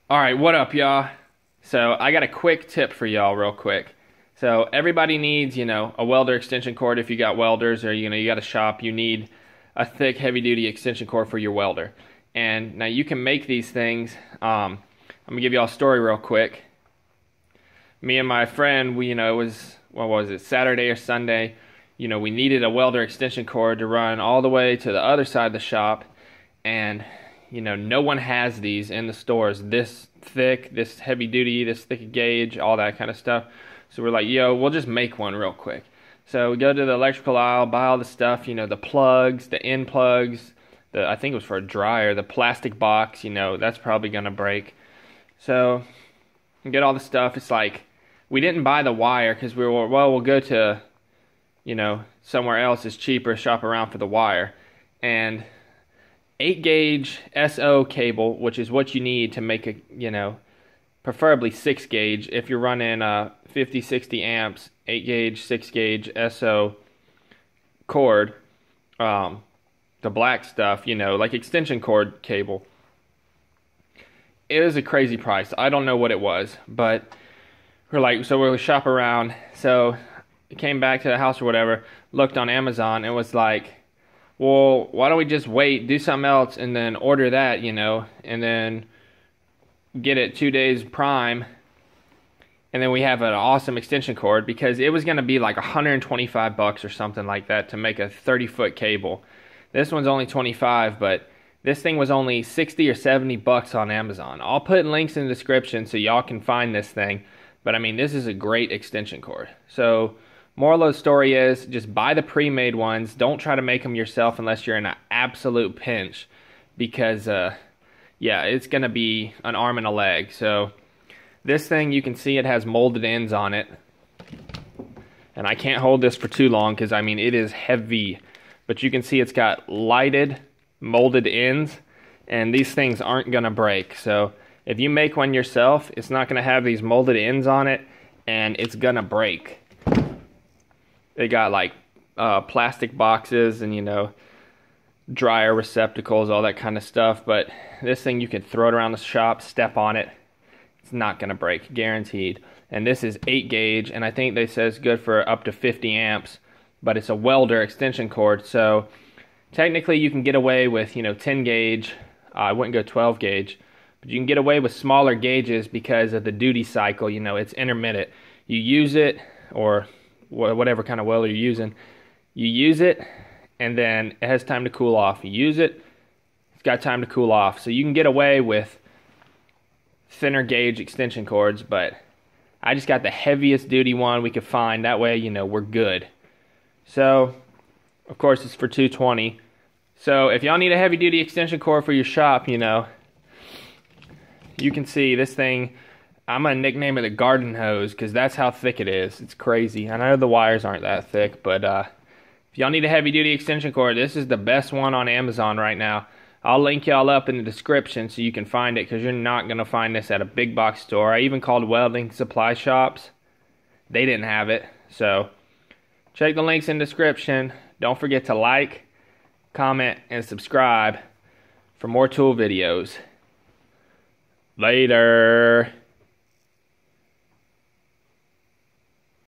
Alright, what up, y'all? So, I got a quick tip for y'all real quick. So, everybody needs, a welder extension cord if you got welders or, you got a shop. You need a thick, heavy-duty extension cord for your welder. And now you can make these things. I'm going to give y'all a story real quick. Me and my friend, it was, what was it, Saturday or Sunday. We needed a welder extension cord to run all the way to the other side of the shop. And no one has these in the stores this thick, this heavy duty, this thick gauge, all that kind of stuff. So we're like, we'll just make one real quick. So we go to the electrical aisle, buy all the stuff, the plugs, the end plugs, I think it was for a dryer, the plastic box, that's probably gonna break. So we get all the stuff. It's like, we didn't buy the wire because we were, well, we'll go to, somewhere else is cheaper, shop around for the wire. And 8 gauge SO cable, which is what you need to make a, preferably 6 gauge. If you're running 50, 60 amps, 8 gauge, 6 gauge SO cord, the black stuff, like extension cord cable. It was a crazy price. I don't know what it was, but we're like, so we'll shop around. So we came back to the house or whatever, looked on Amazon, and was like, well, why don't we just wait, do something else, and then order that, and then get it 2 days prime, and then we have an awesome extension cord, because it was going to be like $125 or something like that to make a 30-foot cable. This one's only 25, but this thing was only 60 or 70 bucks on Amazon. I'll put links in the description so y'all can find this thing, but I mean, this is a great extension cord. So moral of the story is, just buy the pre-made ones. Don't try to make them yourself unless you're in an absolute pinch, because it's gonna be an arm and a leg. So this thing, you can see it has molded ends on it, and I can't hold this for too long because I mean it is heavy, but you can see it's got lighted molded ends, and these things aren't gonna break. So if you make one yourself, it's not gonna have these molded ends on it, and it's gonna break. They got like plastic boxes and dryer receptacles, all that kind of stuff. But this thing, you can throw it around the shop, step on it, it's not gonna break, guaranteed. And this is 8 gauge, and I think they say it's good for up to 50 amps. But it's a welder extension cord, so technically you can get away with 10 gauge. I wouldn't go 12 gauge, but you can get away with smaller gauges because of the duty cycle. It's intermittent. You use it, or whatever kind of welder you're using, you use it, and then it has time to cool off. You use it, it's got time to cool off. So you can get away with thinner gauge extension cords, but I just got the heaviest duty one we could find. That way, we're good. So, of course, it's for $220. So if y'all need a heavy duty extension cord for your shop, you can see this thing. I'm going to nickname it a garden hose because that's how thick it is. It's crazy. I know the wires aren't that thick, but if y'all need a heavy-duty extension cord, this is the best one on Amazon right now. I'll link y'all up in the description so you can find it, because you're not going to find this at a big box store. I even called welding supply shops. They didn't have it. So check the links in the description. Don't forget to like, comment, and subscribe for more tool videos. Later.